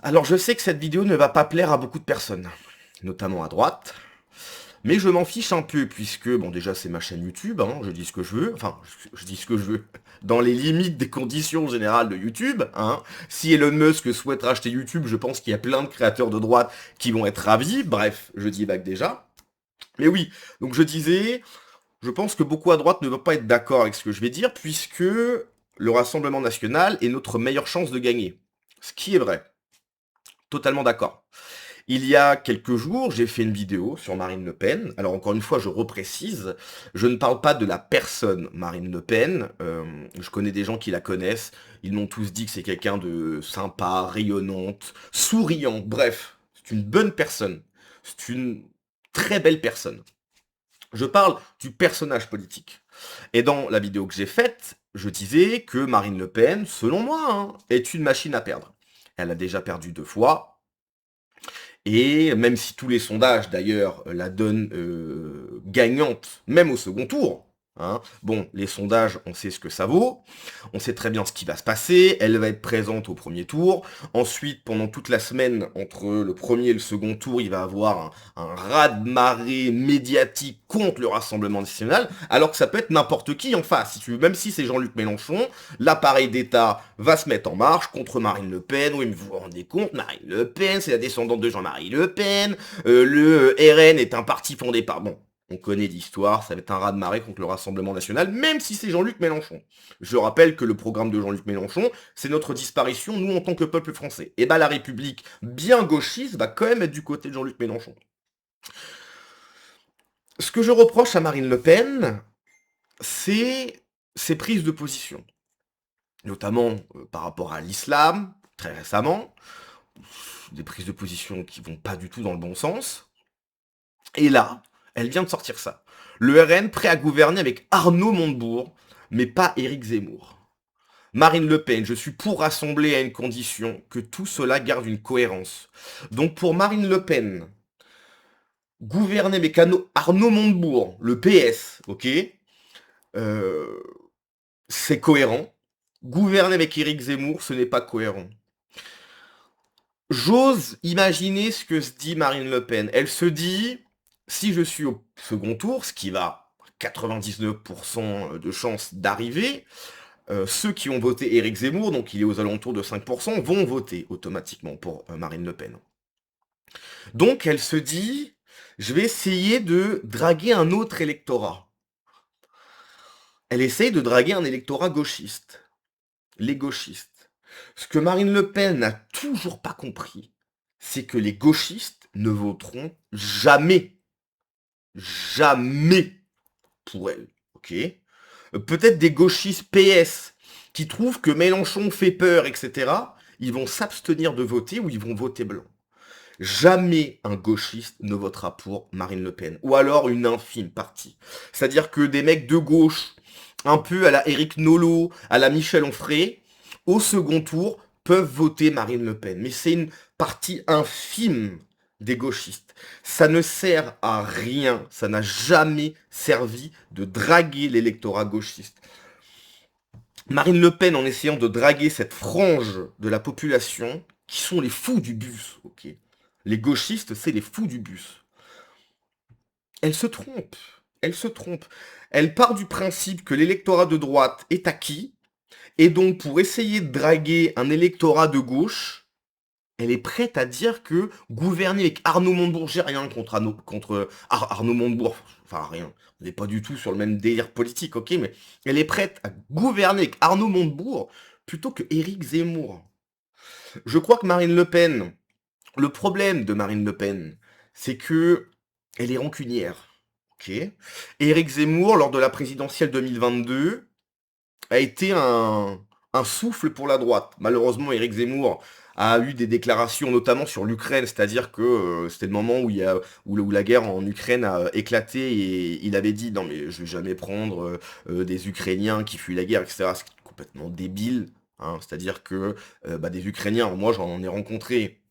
Alors je sais que cette vidéo ne va pas plaire à beaucoup de personnes, notamment à droite, mais je m'en fiche un peu puisque, bon déjà c'est ma chaîne YouTube, hein, je dis ce que je veux, enfin je dis ce que je veux, dans les limites des conditions générales de YouTube, hein. Si Elon Musk souhaite racheter YouTube, je pense qu'il y a plein de créateurs de droite qui vont être ravis, bref, je divague déjà. Mais oui, donc je disais, je pense que beaucoup à droite ne vont pas être d'accord avec ce que je vais dire puisque le Rassemblement National est notre meilleure chance de gagner. Ce qui est vrai, totalement d'accord. Il y a quelques jours, j'ai fait une vidéo sur Marine Le Pen. Alors encore une fois, je reprécise, je ne parle pas de la personne Marine Le Pen. Je connais des gens qui la connaissent. Ils m'ont tous dit que c'est quelqu'un de sympa, rayonnante, souriant. Bref, c'est une bonne personne. C'est une très belle personne. Je parle du personnage politique. Et dans la vidéo que j'ai faite, je disais que Marine Le Pen, selon moi, hein, est une machine à perdre. Elle a déjà perdu 2 fois. Et même si tous les sondages, d'ailleurs, la donnent gagnante, même au second tour, hein, bon, les sondages, on sait ce que ça vaut, on sait très bien ce qui va se passer, elle va être présente au premier tour, ensuite, pendant toute la semaine, entre le premier et le second tour, il va avoir un raz-de-marée médiatique contre le Rassemblement National, alors que ça peut être n'importe qui en face, si tu veux, même si c'est Jean-Luc Mélenchon, l'appareil d'État va se mettre en marche contre Marine Le Pen. Oui, mais vous vous rendez compte, Marine Le Pen, c'est la descendante de Jean-Marie Le Pen. Le RN est un parti fondé par... Bon, on connaît l'histoire, ça va être un raz-de-marée contre le Rassemblement National, même si c'est Jean-Luc Mélenchon. Je rappelle que le programme de Jean-Luc Mélenchon, c'est notre disparition, nous, en tant que peuple français. Et bah, la République, bien gauchiste, va quand même être du côté de Jean-Luc Mélenchon. Ce que je reproche à Marine Le Pen, c'est ses prises de position, notamment par rapport à l'islam, très récemment, des prises de position qui vont pas du tout dans le bon sens. Et là, elle vient de sortir ça. Le RN prêt à gouverner avec Arnaud Montebourg, mais pas Éric Zemmour. Marine Le Pen, je suis pour rassembler à une condition que tout cela garde une cohérence. Donc pour Marine Le Pen, gouverner avec Arnaud Montebourg, le PS, ok, euh, c'est cohérent. Gouverner avec Éric Zemmour, ce n'est pas cohérent. J'ose imaginer ce que se dit Marine Le Pen. Elle se dit, si je suis au second tour, ce qui va 99% de chances d'arriver, ceux qui ont voté Éric Zemmour, donc il est aux alentours de 5%, vont voter automatiquement pour Marine Le Pen. Donc elle se dit, je vais essayer de draguer un autre électorat. Elle essaye de draguer un électorat gauchiste. Les gauchistes. Ce que Marine Le Pen n'a toujours pas compris, c'est que les gauchistes ne voteront jamais, jamais pour elle, ok. Peut-être des gauchistes PS qui trouvent que Mélenchon fait peur, etc. Ils vont s'abstenir de voter ou ils vont voter blanc. Jamais un gauchiste ne votera pour Marine Le Pen. Ou alors une infime partie. C'est-à-dire que des mecs de gauche, un peu à la Éric Nolot, à la Michel Onfray, au second tour, peuvent voter Marine Le Pen. Mais c'est une partie infime des gauchistes. Ça ne sert à rien. Ça n'a jamais servi de draguer l'électorat gauchiste. Marine Le Pen, en essayant de draguer cette frange de la population, qui sont les fous du bus, ok. Les gauchistes, c'est les fous du bus. Elle se trompe. Elle se trompe. Elle part du principe que l'électorat de droite est acquis, et donc pour essayer de draguer un électorat de gauche, elle est prête à dire que gouverner avec Arnaud Montebourg, j'ai rien contre Arnaud Montebourg, enfin rien, on n'est pas du tout sur le même délire politique, ok, mais elle est prête à gouverner avec Arnaud Montebourg plutôt que Éric Zemmour. Je crois que Marine Le Pen, le problème de Marine Le Pen, c'est que elle est rancunière, ok. Éric Zemmour, lors de la présidentielle 2022, a été un souffle pour la droite. Malheureusement, Éric Zemmour a eu des déclarations, notamment sur l'Ukraine, c'est-à-dire que c'était le moment où la guerre en Ukraine a éclaté et il avait dit non mais je vais jamais prendre des Ukrainiens qui fuient la guerre, etc. C'est complètement débile. Hein. C'est-à-dire que des Ukrainiens, moi j'en ai rencontré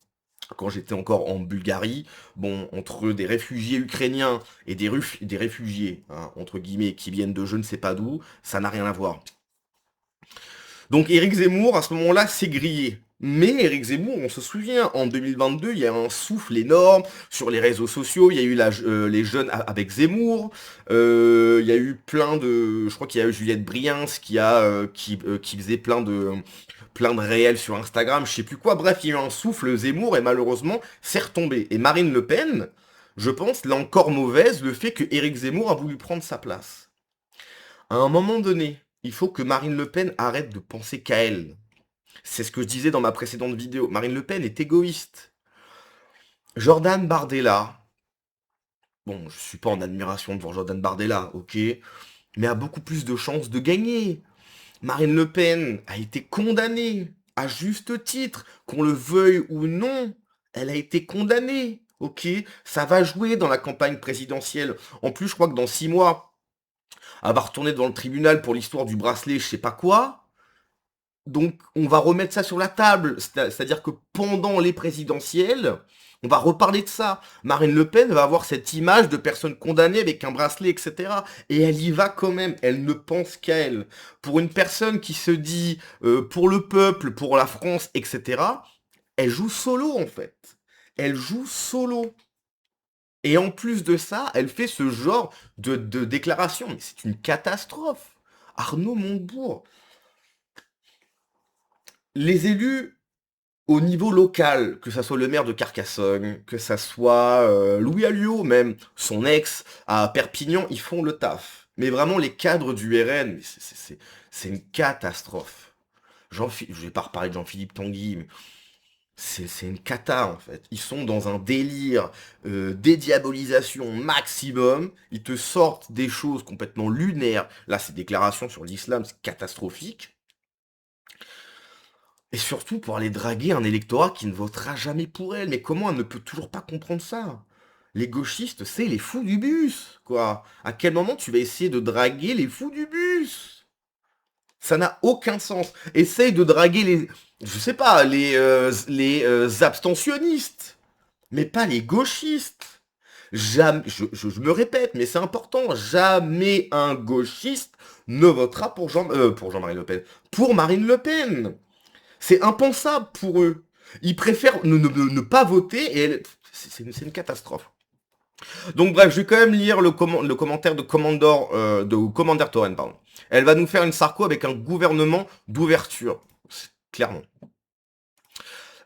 quand j'étais encore en Bulgarie, bon, entre des réfugiés ukrainiens et des réfugiés, hein, entre guillemets, qui viennent de je ne sais pas d'où, ça n'a rien à voir. Donc Éric Zemmour, à ce moment-là, s'est grillé. Mais Éric Zemmour, on se souvient, en 2022, il y a un souffle énorme sur les réseaux sociaux, il y a eu les jeunes avec Zemmour, il y a eu plein de... Je crois qu'il y a eu Juliette Briens qui faisait plein de réels sur Instagram, je sais plus quoi. Bref, il y a eu un souffle Zemmour et malheureusement, c'est retombé. Et Marine Le Pen, je pense, l'a encore mauvaise, le fait que Éric Zemmour a voulu prendre sa place. À un moment donné, il faut que Marine Le Pen arrête de penser qu'à elle. C'est ce que je disais dans ma précédente vidéo. Marine Le Pen est égoïste. Jordan Bardella, bon, je suis pas en admiration devant Jordan Bardella, ok, mais a beaucoup plus de chances de gagner. Marine Le Pen a été condamnée, à juste titre, qu'on le veuille ou non, elle a été condamnée, ok. Ça va jouer dans la campagne présidentielle. En plus, je crois que dans 6 mois, elle va retourner devant le tribunal pour l'histoire du bracelet, je sais pas quoi. Donc, on va remettre ça sur la table. C'est-à-dire que pendant les présidentielles, on va reparler de ça. Marine Le Pen va avoir cette image de personne condamnée avec un bracelet, etc. Et elle y va quand même. Elle ne pense qu'à elle. Pour une personne qui se dit pour le peuple, pour la France, etc., elle joue solo, en fait. Elle joue solo. Et en plus de ça, elle fait ce genre de déclaration. Mais c'est une catastrophe. Arnaud Montebourg. Les élus au niveau local, que ça soit le maire de Carcassonne, que ça soit Louis Alliot même, son ex à Perpignan, ils font le taf. Mais vraiment, les cadres du RN, mais c'est une catastrophe. Je vais pas reparler de Jean-Philippe Tanguy, mais c'est une cata en fait. Ils sont dans un délire dédiabolisation maximum. Ils te sortent des choses complètement lunaires. Là, ces déclarations sur l'islam, c'est catastrophique. Et surtout pour aller draguer un électorat qui ne votera jamais pour elle. Mais comment elle ne peut toujours pas comprendre ça? Les gauchistes, c'est les fous du bus, quoi. À quel moment tu vas essayer de draguer les fous du bus? Ça n'a aucun sens. Essaye de draguer je sais pas, les abstentionnistes, mais pas les gauchistes. Jamais, je me répète, mais c'est important, jamais un gauchiste ne votera pour Jean-Marie Le Pen, pour Marine Le Pen. C'est impensable pour eux. Ils préfèrent ne pas voter et c'est une catastrophe. Donc bref, je vais quand même lire le commentaire de Commander Torren, pardon. Elle va nous faire une Sarko avec un gouvernement d'ouverture. Clairement.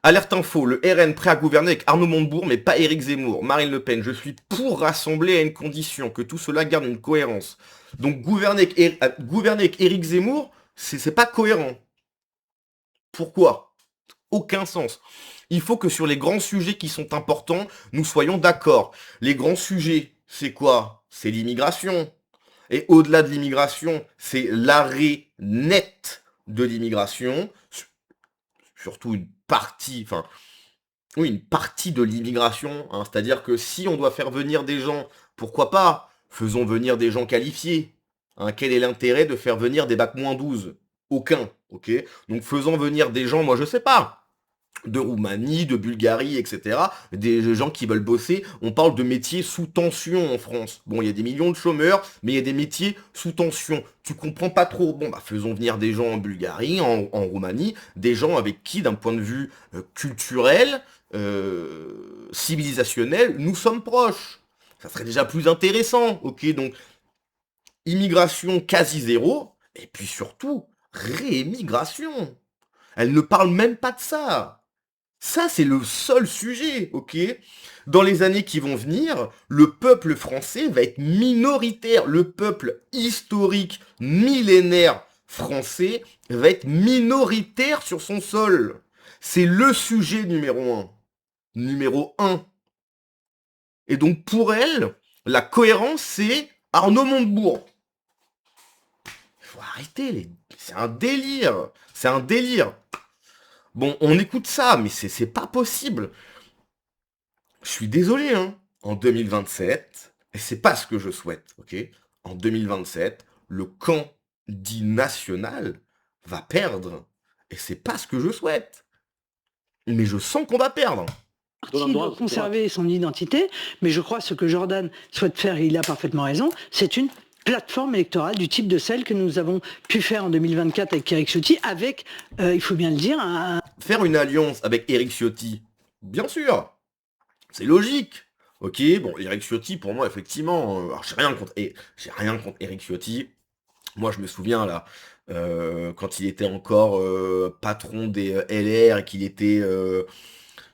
Alerte info, le RN prêt à gouverner avec Arnaud Montebourg, mais pas Éric Zemmour. Marine Le Pen, je suis pour rassembler à une condition, que tout cela garde une cohérence. Donc gouverner avec Éric Zemmour, c'est pas cohérent. Pourquoi? Aucun sens. Il faut que sur les grands sujets qui sont importants, nous soyons d'accord. Les grands sujets, c'est quoi? C'est l'immigration. Et au-delà de l'immigration, c'est l'arrêt net de l'immigration. Surtout une partie, enfin, oui, une partie de l'immigration. Hein. C'est-à-dire que si on doit faire venir des gens, pourquoi pas? Faisons venir des gens qualifiés. Hein. Quel est l'intérêt de faire venir des bac-12? Aucun, ok? Donc faisons venir des gens, moi je sais pas, de Roumanie, de Bulgarie, etc. Des gens qui veulent bosser. On parle de métiers sous tension en France. Bon, il y a des millions de chômeurs, mais il y a des métiers sous tension. Tu comprends pas trop. Bon, bah faisons venir des gens en Bulgarie, en Roumanie, des gens avec qui, d'un point de vue culturel, civilisationnel, nous sommes proches. Ça serait déjà plus intéressant, ok? Donc, immigration quasi zéro, et puis surtout, réémigration. Elle ne parle même pas de ça. Ça, c'est le seul sujet, ok? Dans les années qui vont venir, le peuple français va être minoritaire. Le peuple historique, millénaire français va être minoritaire sur son sol. C'est le sujet numéro un. Numéro un. Et donc pour elle, la cohérence, c'est Arnaud Montebourg. Faut arrêter, c'est un délire. C'est un délire. Bon, on écoute ça, mais c'est pas possible. Je suis désolé, hein. En 2027, et c'est pas ce que je souhaite, ok? En 2027, le camp dit national va perdre. Et c'est pas ce que je souhaite. Mais je sens qu'on va perdre. Il doit conserver son identité, mais je crois que ce que Jordan souhaite faire, et il a parfaitement raison, c'est une plateforme électorale du type de celle que nous avons pu faire en 2024 avec Éric Ciotti, avec, il faut bien le dire, Faire une alliance avec Éric Ciotti, bien sûr, c'est logique. Ok, bon, Éric Ciotti, pour moi, effectivement, alors j'ai rien contre Éric Ciotti. Moi, je me souviens, là, quand il était encore patron des LR et qu'il était, je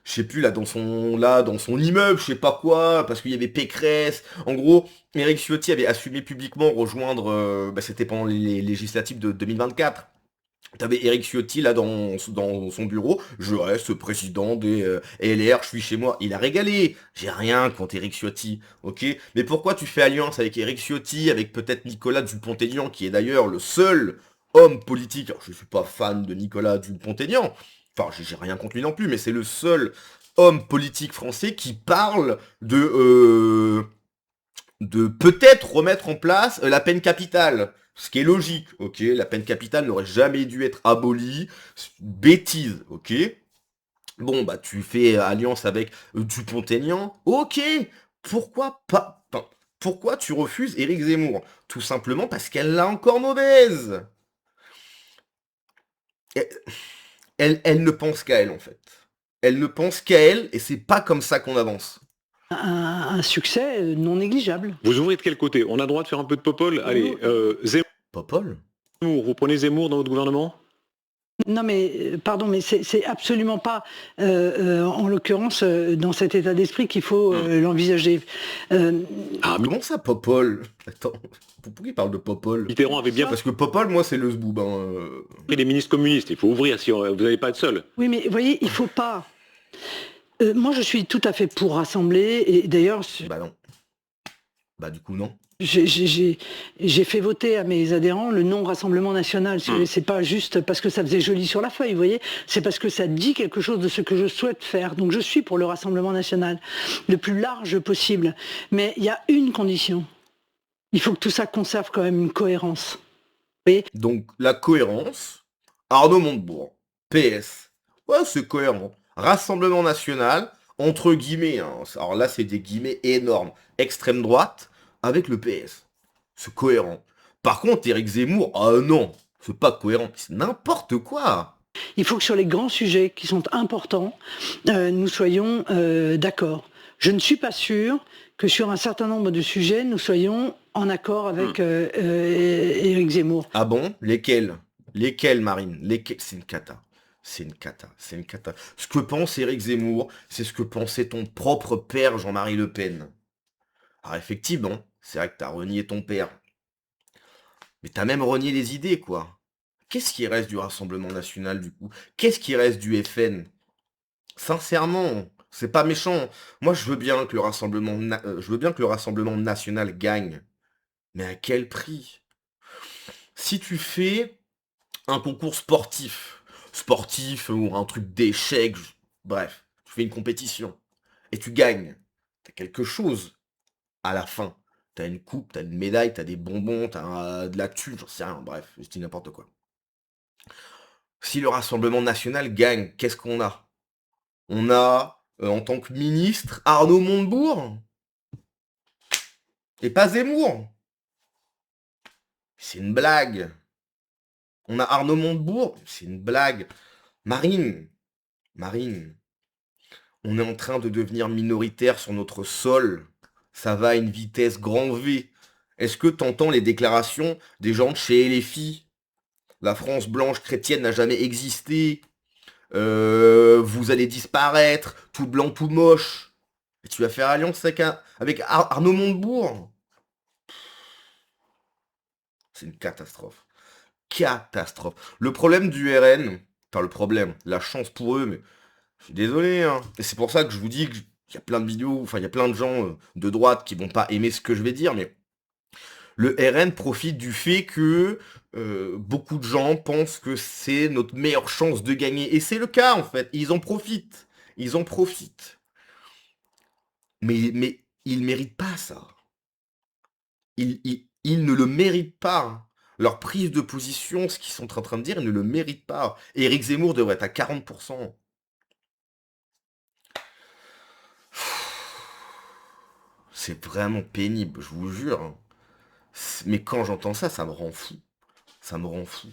sais plus, dans son immeuble, je sais pas quoi, parce qu'il y avait Pécresse. En gros, Éric Ciotti avait assumé publiquement rejoindre, c'était pendant les législatives de 2024. T'avais Éric Ciotti là dans son bureau, je reste président des LR, je suis chez moi. Il a régalé. J'ai rien contre Éric Ciotti, ok? Mais pourquoi tu fais alliance avec Éric Ciotti, avec peut-être Nicolas Dupont-Aignan, qui est d'ailleurs le seul homme politique. Alors, je suis pas fan de Nicolas Dupont-Aignan. Enfin, j'ai rien contre lui non plus, mais c'est le seul homme politique français qui parle de peut-être remettre en place la peine capitale. Ce qui est logique, ok? La peine capitale n'aurait jamais dû être abolie. Bêtise, ok? Bon, bah tu fais alliance avec Dupont-Aignan, ok? Pourquoi pas? Enfin, pourquoi tu refuses Éric Zemmour? Tout simplement parce qu'elle l'a encore mauvaise. Elle, elle ne pense qu'à elle, en fait. Elle ne pense qu'à elle, et c'est pas comme ça qu'on avance. un succès non négligeable. Vous ouvrez de quel côté? On a le droit de faire un peu de popole? Allez, Popol? Zemmour, vous prenez Zemmour dans votre gouvernement? Non mais pardon, mais c'est absolument pas en l'occurrence dans cet état d'esprit qu'il faut l'envisager. Ah, mais comment ça, Popol? Attends, pourquoi il parle de Popol? Mitterrand avait bien Parce que Popol, moi, c'est le zboob. Hein. pris les ministres communistes. Il faut ouvrir si vous n'allez pas être seul. Oui, mais vous voyez, il faut pas. Moi, je suis tout à fait pour rassembler, et d'ailleurs, Bah non. Bah du coup, non. j'ai fait voter à mes adhérents le non-Rassemblement national. C'est pas juste parce que ça faisait joli sur la feuille, vous voyez, c'est parce que ça dit quelque chose de ce que je souhaite faire. Donc je suis pour le Rassemblement national, le plus large possible. Mais il y a une condition. Il faut que tout ça conserve quand même une cohérence. Vous voyez ? Donc, la cohérence, Arnaud Montebourg, PS. Ouais, c'est cohérent. Rassemblement national, entre guillemets, hein. Alors là, c'est des guillemets énormes. Extrême droite, avec le PS. C'est cohérent. Par contre, Éric Zemmour, ah non, c'est pas cohérent. C'est n'importe quoi. Il faut que sur les grands sujets qui sont importants, nous soyons d'accord. Je ne suis pas sûre que sur un certain nombre de sujets, nous soyons en accord avec Éric Zemmour. Ah bon? Lesquels? Lesquels, Marine? Lesquels? C'est une cata. C'est une cata. C'est une cata. Ce que pense Éric Zemmour, c'est ce que pensait ton propre père Jean-Marie Le Pen. Alors effectivement, c'est vrai que t'as renié ton père. Mais t'as même renié les idées, quoi. Qu'est-ce qui reste du Rassemblement National, du coup? Qu'est-ce qui reste du FN? Sincèrement, c'est pas méchant. Moi, je veux bien que je veux bien que le Rassemblement National gagne. Mais à quel prix? Si tu fais un concours sportif ou un truc d'échecs, bref, tu fais une compétition et tu gagnes, t'as quelque chose à la fin. T'as une coupe, t'as une médaille, t'as des bonbons, t'as de la thune, j'en sais rien, bref, je dis n'importe quoi. Si le Rassemblement National gagne, qu'est-ce qu'on a? On a, en tant que ministre, Arnaud Montebourg et pas Zemmour. C'est une blague. On a Arnaud Montebourg, c'est une blague. Marine, Marine, on est en train de devenir minoritaire sur notre sol. Ça va à une vitesse grand V. Est-ce que t'entends les déclarations des gens de chez LFI? La France blanche chrétienne n'a jamais existé. Vous allez disparaître, tout blanc, tout moche. Et tu vas faire alliance avec Arnaud Montebourg? C'est une catastrophe. Catastrophe. Le problème du RN, enfin le problème, la chance pour eux, mais je suis désolé, hein. Et c'est pour ça que je vous dis qu'il y a plein de vidéos, enfin il y a plein de gens de droite qui vont pas aimer ce que je vais dire, mais le RN profite du fait que beaucoup de gens pensent que c'est notre meilleure chance de gagner. Et c'est le cas en fait. Ils en profitent. Ils en profitent. Mais ils méritent pas ça. Ils ne le méritent pas. Leur prise de position, ce qu'ils sont en train de dire, ils ne le méritent pas. Et Éric Zemmour devrait être à 40%. C'est vraiment pénible, je vous jure. Hein. mais quand j'entends ça, ça me rend fou. Ça me rend fou.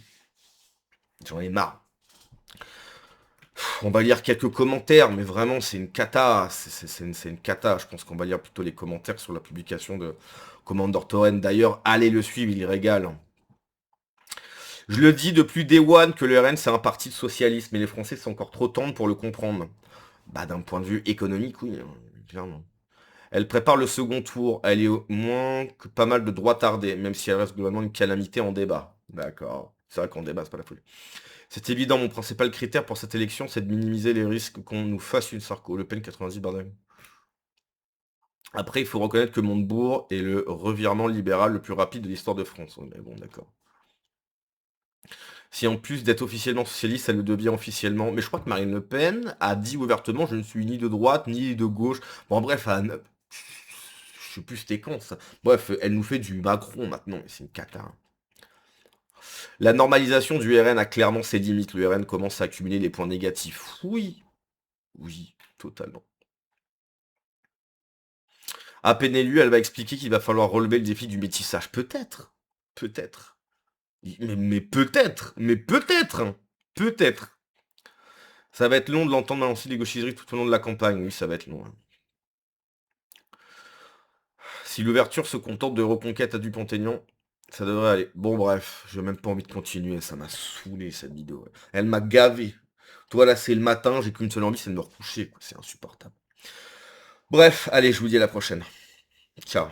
J'en ai marre. On va lire quelques commentaires, mais vraiment, c'est une cata. C'est une cata. Je pense qu'on va lire plutôt les commentaires sur la publication de Commander Torren. D'ailleurs, allez le suivre, il régale. Je le dis depuis Day One que le RN, c'est un parti de socialisme, mais les Français sont encore trop tendres pour le comprendre. Bah, d'un point de vue économique, oui, clairement. Elle prépare le second tour. Elle est au moins que pas mal de droits tardés, même si elle reste globalement une calamité en débat. D'accord. C'est vrai qu'en débat, c'est pas la folie. C'est évident, mon principal critère pour cette élection, c'est de minimiser les risques qu'on nous fasse une Sarko. Le Pen 90, bordel. Après, il faut reconnaître que Montebourg est le revirement libéral le plus rapide de l'histoire de France. Oui, mais bon, d'accord. Si en plus d'être officiellement socialiste, elle le devient officiellement. Mais je crois que Marine Le Pen a dit ouvertement, je ne suis ni de droite, ni de gauche. Bon, bref, je sais plus c'était quand ça. Bref, elle nous fait du Macron maintenant, mais c'est une cata. Hein. La normalisation du RN a clairement ses limites. Le RN commence à accumuler les points négatifs. Oui. Oui, totalement. À peine élue, elle va expliquer qu'il va falloir relever le défi du métissage. Peut-être. Peut-être. Mais peut-être. Mais peut-être. Hein. Peut-être. Ça va être long de l'entendre balancer des gauchiseries tout au long de la campagne. Oui, ça va être long. Hein. Si l'ouverture se contente de reconquête à Dupont-Aignan, ça devrait aller. Bon, bref, j'ai même pas envie de continuer. Ça m'a saoulé, cette vidéo. Elle m'a gavé. Toi, là, c'est le matin. J'ai qu'une seule envie, c'est de me recoucher. C'est insupportable. Bref, allez, je vous dis à la prochaine. Ciao.